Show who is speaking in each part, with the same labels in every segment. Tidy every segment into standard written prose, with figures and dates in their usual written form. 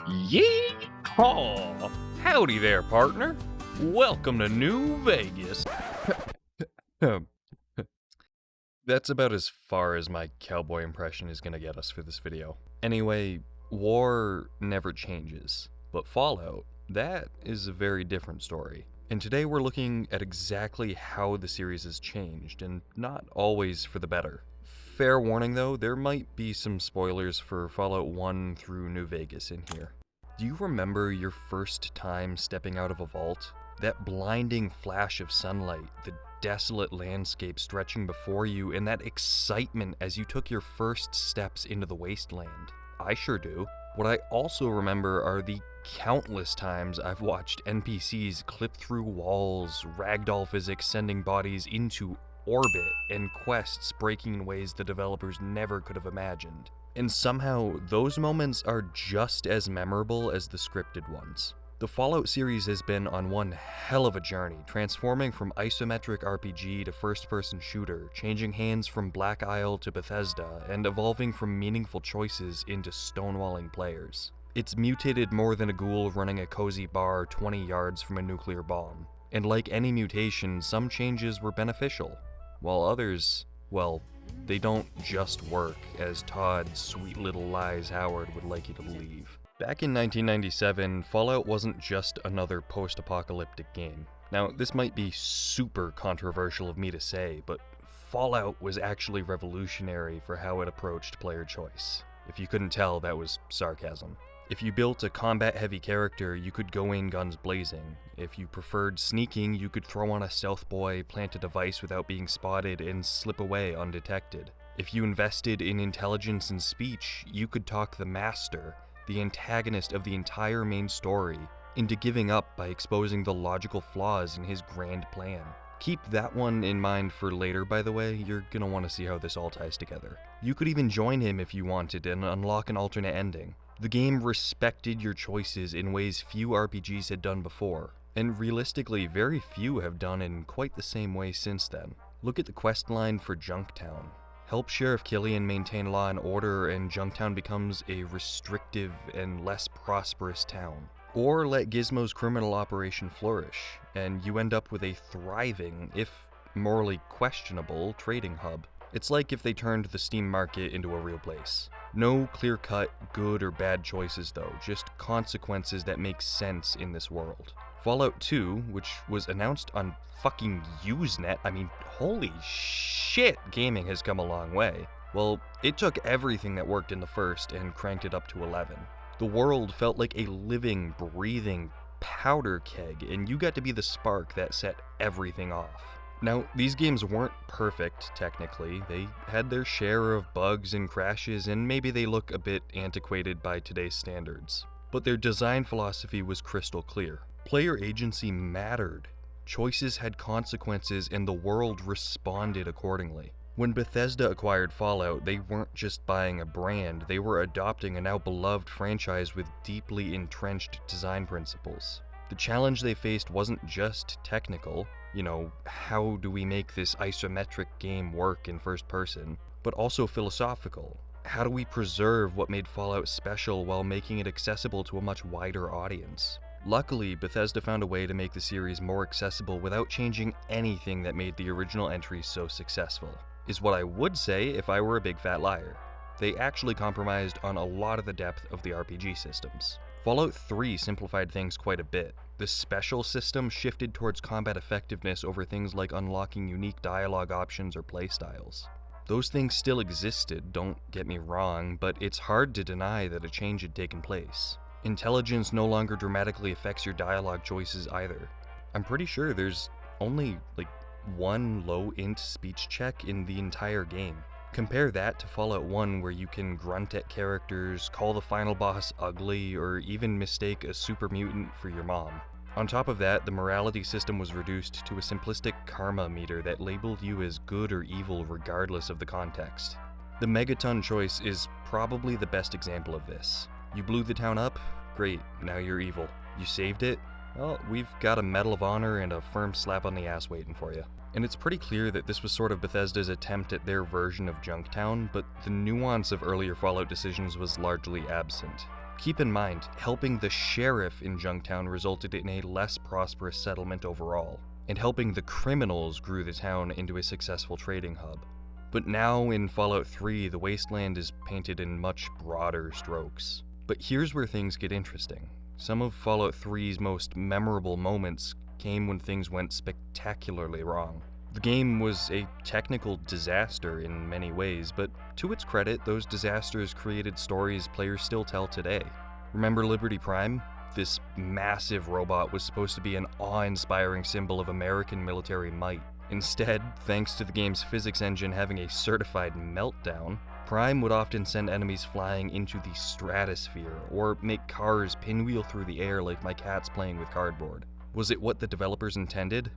Speaker 1: Yeehaw! Howdy there, partner. Welcome to New Vegas. That's about as far as my cowboy impression is gonna get us for this video. Anyway, war never changes, but Fallout, that is a very different story. And today we're looking at exactly how the series has changed, and not always for the better. Fair warning though, there might be some spoilers for Fallout 1 through New Vegas in here. Do you remember your first time stepping out of a vault? That blinding flash of sunlight, the desolate landscape stretching before you, and that excitement as you took your first steps into the wasteland. I sure do. What I also remember are the countless times I've watched NPCs clip through walls, ragdoll physics sending bodies into orbit, and quests breaking in ways the developers never could have imagined. And somehow, those moments are just as memorable as the scripted ones. The Fallout series has been on one hell of a journey, transforming from isometric RPG to first-person shooter, changing hands from Black Isle to Bethesda, and evolving from meaningful choices into stonewalling players. It's mutated more than a ghoul running a cozy bar 20 yards from a nuclear bomb. And like any mutation, some changes were beneficial, while others, well, they don't just work, as Todd Sweet Little Lies Howard would like you to believe. Back in 1997, Fallout wasn't just another post-apocalyptic game. Now, this might be super controversial of me to say, but Fallout was actually revolutionary for how it approached player choice. If you couldn't tell, that was sarcasm. If you built a combat-heavy character, you could go in guns blazing. If you preferred sneaking, you could throw on a stealth boy, plant a device without being spotted, and slip away undetected. If you invested in intelligence and speech, you could talk the Master, the antagonist of the entire main story, into giving up by exposing the logical flaws in his grand plan. Keep that one in mind for later, by the way. You're gonna want to see how this all ties together. You could even join him if you wanted and unlock an alternate ending. The game respected your choices in ways few RPGs had done before, and realistically, very few have done in quite the same way since then. Look at the questline for Junktown. Help Sheriff Killian maintain law and order, and Junktown becomes a restrictive and less prosperous town. Or let Gizmo's criminal operation flourish, and you end up with a thriving, if morally questionable, trading hub. It's like if they turned the Steam market into a real place. No clear-cut good or bad choices though, just consequences that make sense in this world. Fallout 2, which was announced on fucking Usenet, I mean, holy shit, gaming has come a long way. Well, it took everything that worked in the first and cranked it up to 11. The world felt like a living, breathing powder keg, and you got to be the spark that set everything off. Now, these games weren't perfect, technically. They had their share of bugs and crashes, and maybe they look a bit antiquated by today's standards. But their design philosophy was crystal clear. Player agency mattered. Choices had consequences, and the world responded accordingly. When Bethesda acquired Fallout, they weren't just buying a brand, they were adopting a now beloved franchise with deeply entrenched design principles. The challenge they faced wasn't just technical, how do we make this isometric game work in first person, but also philosophical. How do we preserve what made Fallout special while making it accessible to a much wider audience? Luckily, Bethesda found a way to make the series more accessible without changing anything that made the original entries so successful, is what I would say if I were a big fat liar. They actually compromised on a lot of the depth of the RPG systems. Fallout 3 simplified things quite a bit. The special system shifted towards combat effectiveness over things like unlocking unique dialogue options or playstyles. Those things still existed, don't get me wrong, but it's hard to deny that a change had taken place. Intelligence no longer dramatically affects your dialogue choices either. I'm pretty sure there's only one low int speech check in the entire game. Compare that to Fallout 1, where you can grunt at characters, call the final boss ugly, or even mistake a super mutant for your mom. On top of that, the morality system was reduced to a simplistic karma meter that labeled you as good or evil regardless of the context. The Megaton choice is probably the best example of this. You blew the town up? Great, now you're evil. You saved it? Well, we've got a Medal of Honor and a firm slap on the ass waiting for you. And it's pretty clear that this was sort of Bethesda's attempt at their version of Junktown, but the nuance of earlier Fallout decisions was largely absent. Keep in mind, helping the sheriff in Junktown resulted in a less prosperous settlement overall, and helping the criminals grew the town into a successful trading hub. But now in Fallout 3, the wasteland is painted in much broader strokes. But here's where things get interesting. Some of Fallout 3's most memorable moments came when things went spectacularly wrong. The game was a technical disaster in many ways, but to its credit, those disasters created stories players still tell today. Remember Liberty Prime? This massive robot was supposed to be an awe-inspiring symbol of American military might. Instead, thanks to the game's physics engine having a certified meltdown, Prime would often send enemies flying into the stratosphere, or make cars pinwheel through the air like my cat's playing with cardboard. Was it what the developers intended?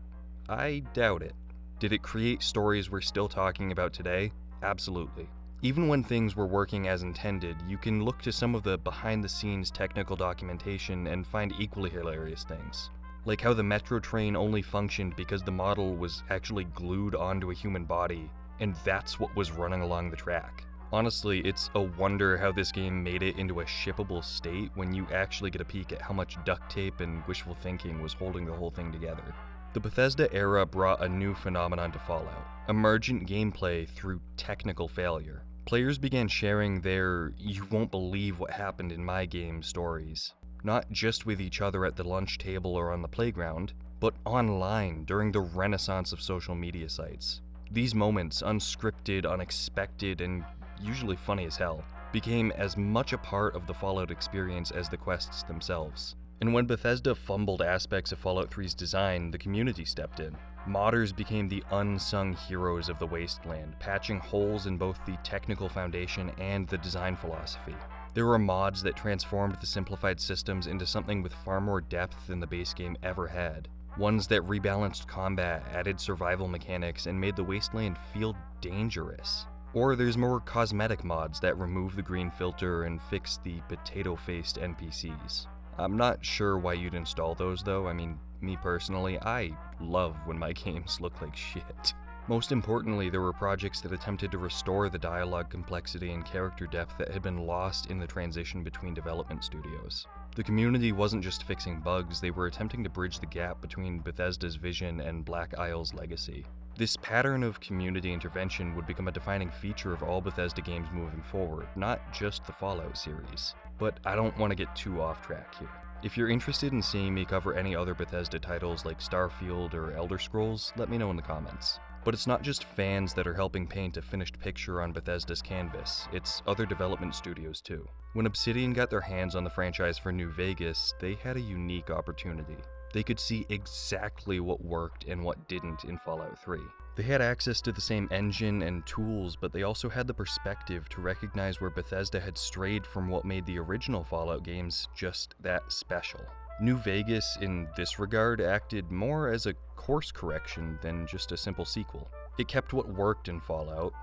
Speaker 1: I doubt it. Did it create stories we're still talking about today? Absolutely. Even when things were working as intended, you can look to some of the behind-the-scenes technical documentation and find equally hilarious things. Like how the metro train only functioned because the model was actually glued onto a human body, and that's what was running along the track. Honestly, it's a wonder how this game made it into a shippable state when you actually get a peek at how much duct tape and wishful thinking was holding the whole thing together. The Bethesda era brought a new phenomenon to Fallout: emergent gameplay through technical failure. Players began sharing their "you won't believe what happened in my game" stories, not just with each other at the lunch table or on the playground, but online during the renaissance of social media sites. These moments, unscripted, unexpected, and usually funny as hell, became as much a part of the Fallout experience as the quests themselves. And when Bethesda fumbled aspects of Fallout 3's design, the community stepped in. Modders became the unsung heroes of the wasteland, patching holes in both the technical foundation and the design philosophy. There were mods that transformed the simplified systems into something with far more depth than the base game ever had. Ones that rebalanced combat, added survival mechanics, and made the wasteland feel dangerous. Or there's more cosmetic mods that remove the green filter and fix the potato-faced NPCs. I'm not sure why you'd install those though. I mean, me personally, I love when my games look like shit. Most importantly, there were projects that attempted to restore the dialogue complexity and character depth that had been lost in the transition between development studios. The community wasn't just fixing bugs, they were attempting to bridge the gap between Bethesda's vision and Black Isle's legacy. This pattern of community intervention would become a defining feature of all Bethesda games moving forward, not just the Fallout series. But I don't want to get too off track here. If you're interested in seeing me cover any other Bethesda titles like Starfield or Elder Scrolls, let me know in the comments. But it's not just fans that are helping paint a finished picture on Bethesda's canvas, it's other development studios too. When Obsidian got their hands on the franchise for New Vegas, they had a unique opportunity. They could see exactly what worked and what didn't in Fallout 3. They had access to the same engine and tools, but they also had the perspective to recognize where Bethesda had strayed from what made the original Fallout games just that special. New Vegas, in this regard, acted more as a course correction than just a simple sequel. It kept what worked in Fallout: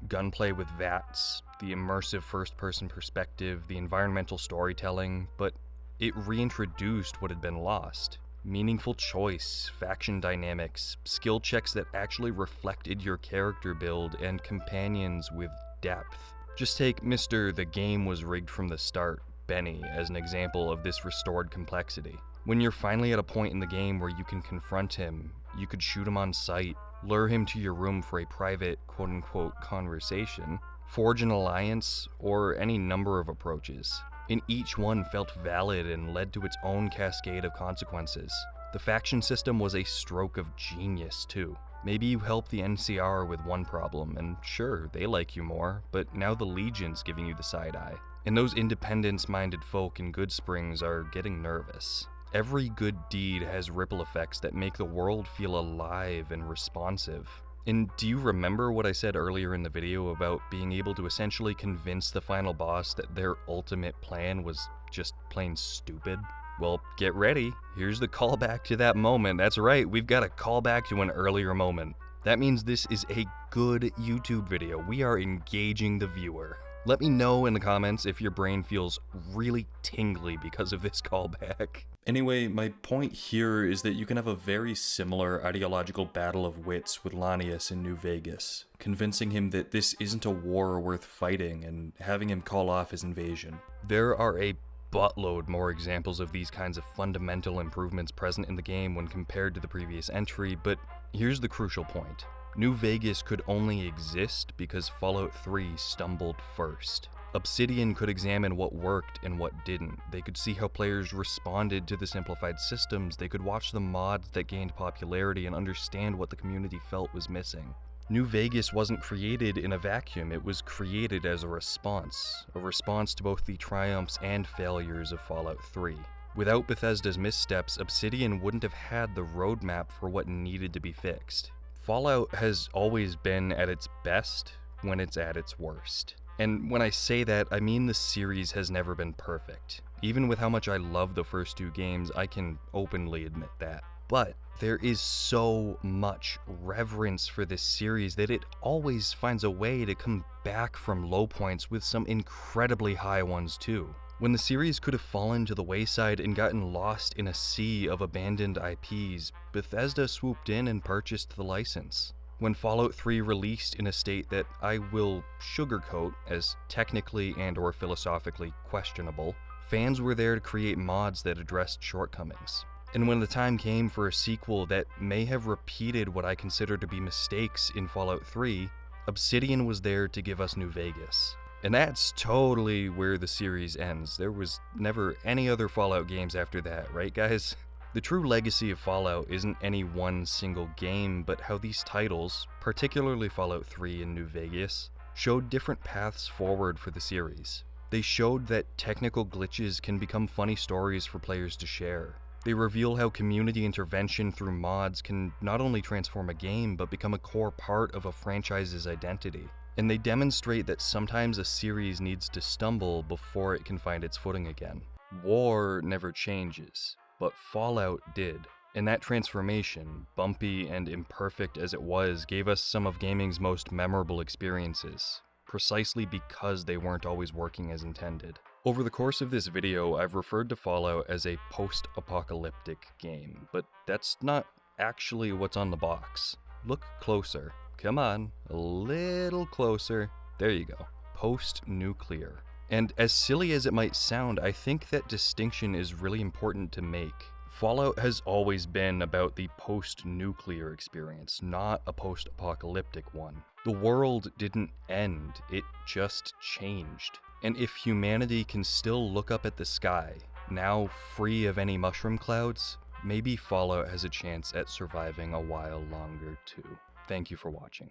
Speaker 1: gunplay with VATS, the immersive first-person perspective, the environmental storytelling, but it reintroduced what had been lost. Meaningful choice, faction dynamics, skill checks that actually reflected your character build, and companions with depth. Just take Mr. The Game Was Rigged From the Start, Benny, as an example of this restored complexity. When you're finally at a point in the game where you can confront him, you could shoot him on sight, lure him to your room for a private quote-unquote conversation, forge an alliance, or any number of approaches. And each one felt valid and led to its own cascade of consequences. The faction system was a stroke of genius too. Maybe you help the NCR with one problem, and sure, they like you more, but now the Legion's giving you the side eye. And those independence-minded folk in Good Springs are getting nervous. Every good deed has ripple effects that make the world feel alive and responsive. And do you remember what I said earlier in the video about being able to essentially convince the final boss that their ultimate plan was just plain stupid? Well, get ready. Here's the callback to that moment. That's right, we've got a callback to an earlier moment. That means this is a good YouTube video. We are engaging the viewer. Let me know in the comments if your brain feels really tingly because of this callback. Anyway, my point here is that you can have a very similar ideological battle of wits with Lanius in New Vegas, convincing him that this isn't a war worth fighting and having him call off his invasion. There are a buttload more examples of these kinds of fundamental improvements present in the game when compared to the previous entry, but here's the crucial point. New Vegas could only exist because Fallout 3 stumbled first. Obsidian could examine what worked and what didn't. They could see how players responded to the simplified systems. They could watch the mods that gained popularity and understand what the community felt was missing. New Vegas wasn't created in a vacuum, it was created as a response to both the triumphs and failures of Fallout 3. Without Bethesda's missteps, Obsidian wouldn't have had the roadmap for what needed to be fixed. Fallout has always been at its best when it's at its worst. And when I say that, I mean the series has never been perfect. Even with how much I love the first two games, I can openly admit that. But there is so much reverence for this series that it always finds a way to come back from low points with some incredibly high ones too. When the series could have fallen to the wayside and gotten lost in a sea of abandoned IPs, Bethesda swooped in and purchased the license. When Fallout 3 released in a state that I will sugarcoat as technically and/or philosophically questionable, fans were there to create mods that addressed shortcomings. And when the time came for a sequel that may have repeated what I consider to be mistakes in Fallout 3, Obsidian was there to give us New Vegas. And that's totally where the series ends. There was never any other Fallout games after that, right guys? The true legacy of Fallout isn't any one single game, but how these titles, particularly Fallout 3 and New Vegas, showed different paths forward for the series. They showed that technical glitches can become funny stories for players to share. They reveal how community intervention through mods can not only transform a game, but become a core part of a franchise's identity. And they demonstrate that sometimes a series needs to stumble before it can find its footing again. War never changes, but Fallout did. And that transformation, bumpy and imperfect as it was, gave us some of gaming's most memorable experiences, precisely because they weren't always working as intended. Over the course of this video, I've referred to Fallout as a post-apocalyptic game, but that's not actually what's on the box. Look closer. Come on, a little closer. There you go. Post-nuclear. And as silly as it might sound, I think that distinction is really important to make. Fallout has always been about the post-nuclear experience, not a post-apocalyptic one. The world didn't end, it just changed. And if humanity can still look up at the sky, now free of any mushroom clouds, maybe Fallout has a chance at surviving a while longer too. Thank you for watching.